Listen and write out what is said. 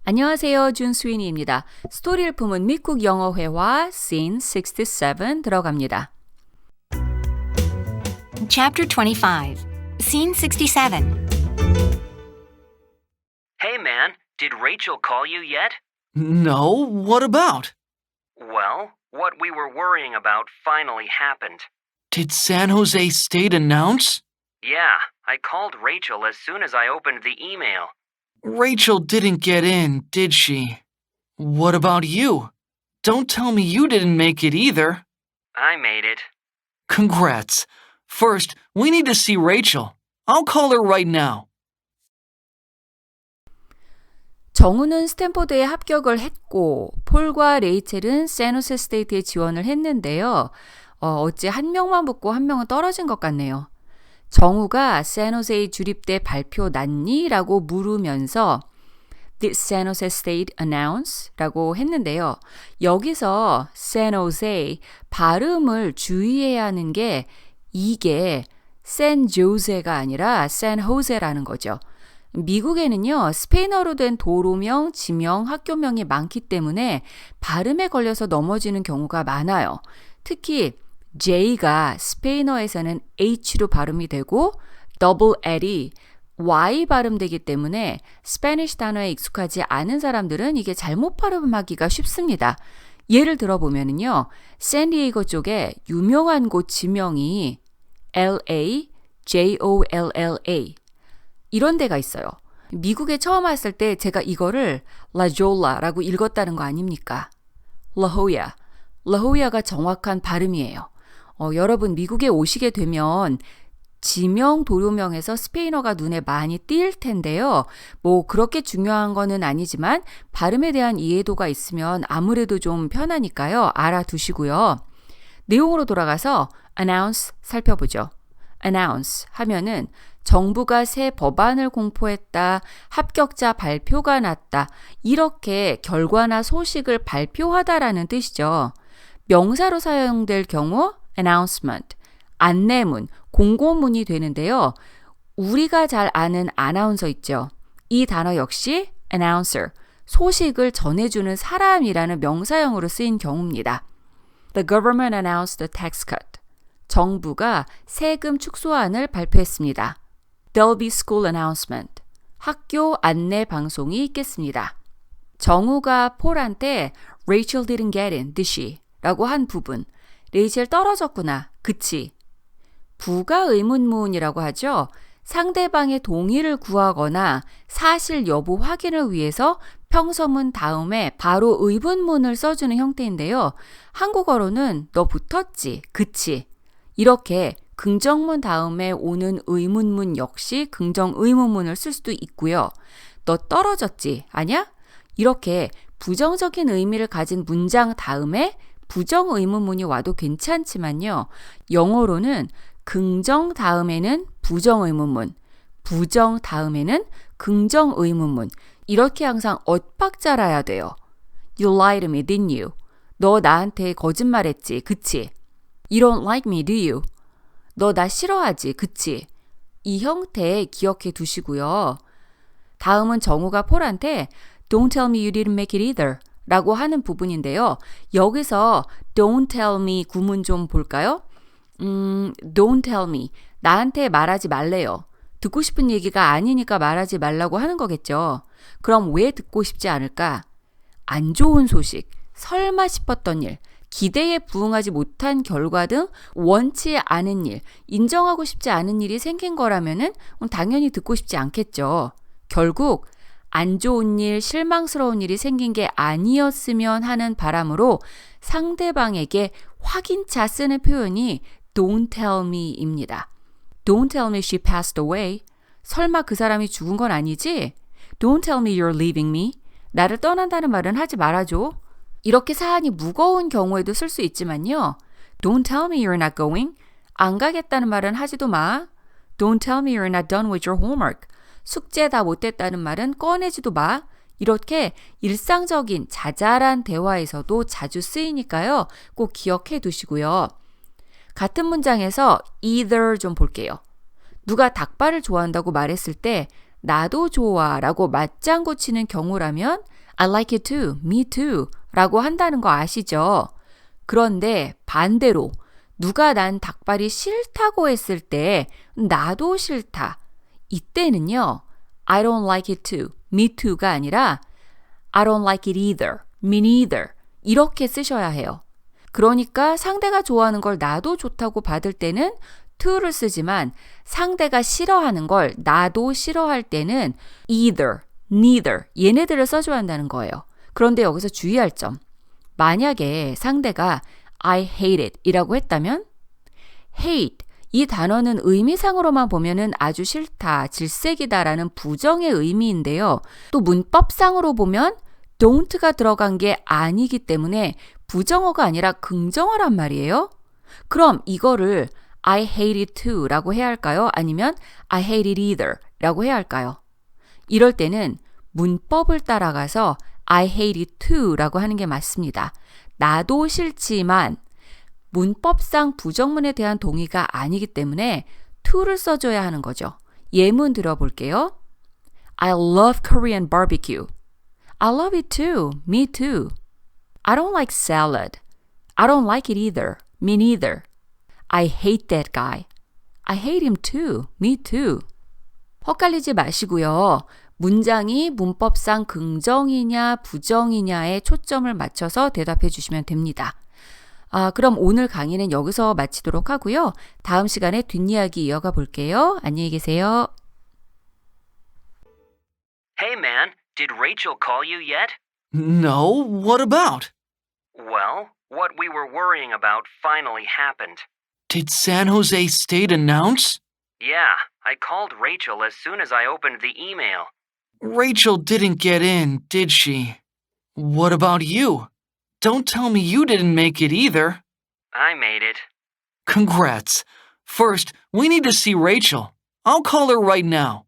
안녕하세요. 준수인이입니다. 스토리를 품은 미국 영어 회화 Scene 67 들어갑니다. Chapter 25, Scene 67. Hey man, did Rachel call you yet? No, what about? Well, what we were worrying about finally happened. Did San Jose State announce? Yeah, I called Rachel as soon as I opened the email. Rachel didn't get in, did she? What about you? Don't tell me you didn't make it either. I made it. Congrats. First, we need to see Rachel. I'll call her right now. 정우는 스탠포드에 합격을 했고 폴과 레이첼은 샌호세 스테이트에 지원을 했는데요. 어찌 한 명만 붙고 한 명은 떨어진 것 같네요. 정우가 샌호세에 주립대 발표 났니? 라고 물으면서 Did San Jose State announce? 라고 했는데요. 여기서 San Jose 발음을 주의해야 하는 게 이게 San Jose가 아니라 San Jose라는 거죠. 미국에는요, 스페인어로 된 도로명, 지명, 학교명이 많기 때문에 발음에 걸려서 넘어지는 경우가 많아요. 특히 J가 스페인어에서는 H로 발음이 되고 double L이 Y 발음되기 때문에 스페니쉬 단어에 익숙하지 않은 사람들은 이게 잘못 발음하기가 쉽습니다. 예를 들어보면은요, 샌디에이고 쪽에 유명한 곳 지명이 LA, JOLLA 이런 데가 있어요. 미국에 처음 왔을 때 제가 이거를 라졸라라고 읽었다는 거 아닙니까? 라호야. 라호야가 정확한 발음이에요. 여러분 미국에 오시게 되면 지명 도료명에서 스페인어가 눈에 많이 띌 텐데요. 뭐 그렇게 중요한 거는 아니지만 발음에 대한 이해도가 있으면 아무래도 좀 편하니까요. 알아두시고요. 내용으로 돌아가서 announce 살펴보죠. announce 하면은 정부가 새 법안을 공포했다, 합격자 발표가 났다, 이렇게 결과나 소식을 발표하다라는 뜻이죠. 명사로 사용될 경우 announcement, 안내문, 공고문이 되는데요. 우리가 잘 아는 아나운서 있죠. 이 단어 역시 announcer, 소식을 전해주는 사람이라는 명사형으로 쓰인 경우입니다. The government announced a tax cut. 정부가 세금 축소안을 발표했습니다. There'll be school announcement. 학교 안내 방송이 있겠습니다. 정우가 폴한테 Rachel didn't get in, did she? 라고 한 부분. 레이첼 떨어졌구나. 그치? 부가 의문문이라고 하죠. 상대방의 동의를 구하거나 사실 여부 확인을 위해서 평서문 다음에 바로 의문문을 써주는 형태인데요. 한국어로는 너 붙었지? 그치? 이렇게 긍정문 다음에 오는 의문문 역시 긍정 의문문을 쓸 수도 있고요. 너 떨어졌지? 아냐? 이렇게 부정적인 의미를 가진 문장 다음에 부정 의문문이 와도 괜찮지만요. 영어로는 긍정 다음에는 부정 의문문, 부정 다음에는 긍정 의문문. 이렇게 항상 엇박자라야 돼요. You lied to me, didn't you? 너 나한테 거짓말했지, 그치? You don't like me, do you? 너 나 싫어하지, 그치? 이 형태 기억해 두시고요. 다음은 정우가 폴한테 Don't tell me you didn't make it either 라고 하는 부분인데요. 여기서 Don't tell me 구문 좀 볼까요? Don't tell me. 나한테 말하지 말래요. 듣고 싶은 얘기가 아니니까 말하지 말라고 하는 거겠죠. 그럼 왜 듣고 싶지 않을까? 안 좋은 소식, 설마 싶었던 일, 기대에 부응하지 못한 결과 등 원치 않은 일, 인정하고 싶지 않은 일이 생긴 거라면은 당연히 듣고 싶지 않겠죠. 결국 안 좋은 일, 실망스러운 일이 생긴 게 아니었으면 하는 바람으로 상대방에게 확인차 쓰는 표현이 Don't tell me입니다. Don't tell me she passed away. 설마 그 사람이 죽은 건 아니지? Don't tell me you're leaving me. 나를 떠난다는 말은 하지 말아줘. 이렇게 사안이 무거운 경우에도 쓸 수 있지만요. Don't tell me you're not going. 안 가겠다는 말은 하지도 마. Don't tell me you're not done with your homework. 숙제 다 못했다는 말은 꺼내지도 마. 이렇게 일상적인 자잘한 대화에서도 자주 쓰이니까요. 꼭 기억해 두시고요. 같은 문장에서 either 좀 볼게요. 누가 닭발을 좋아한다고 말했을 때 나도 좋아 라고 맞장구 치는 경우라면 I like it too. Me too. 라고 한다는 거 아시죠? 그런데 반대로 누가 난 닭발이 싫다고 했을 때 나도 싫다. 이때는요. I don't like it too. Me too가 아니라 I don't like it either. Me neither. 이렇게 쓰셔야 해요. 그러니까 상대가 좋아하는 걸 나도 좋다고 받을 때는 to를 쓰지만 상대가 싫어하는 걸 나도 싫어할 때는 either, neither 얘네들을 써줘야 한다는 거예요. 그런데 여기서 주의할 점. 만약에 상대가 I hate it 이라고 했다면 hate 이 단어는 의미상으로만 보면은 아주 싫다, 질색이다 라는 부정의 의미인데요. 또 문법상으로 보면 don't가 들어간 게 아니기 때문에 부정어가 아니라 긍정어란 말이에요. 그럼 이거를 I hate it too 라고 해야 할까요? 아니면 I hate it either 라고 해야 할까요? 이럴 때는 문법을 따라가서 I hate it too 라고 하는 게 맞습니다. 나도 싫지만 문법상 부정문에 대한 동의가 아니기 때문에 to를 써줘야 하는 거죠. 예문 들어볼게요. I love Korean barbecue. I love it too. Me too. I don't like salad. I don't like it either. Me neither. I hate that guy. I hate him too. Me too. 헛갈리지 마시고요. 문장이 문법상 긍정이냐 부정이냐에 초점을 맞춰서 대답해 주시면 됩니다. 그럼 오늘 강의는 여기서 마치도록 하고요. 다음 시간에 뒷이야기 이어가 볼게요. 안녕히 계세요. Hey man, did Rachel call you yet? No, what about? Well, what we were worrying about finally happened. Did San Jose State announce? Yeah, I called Rachel as soon as I opened the email. Rachel didn't get in, did she? What about you? Don't tell me you didn't make it either. I made it. Congrats. First, we need to see Rachel. I'll call her right now.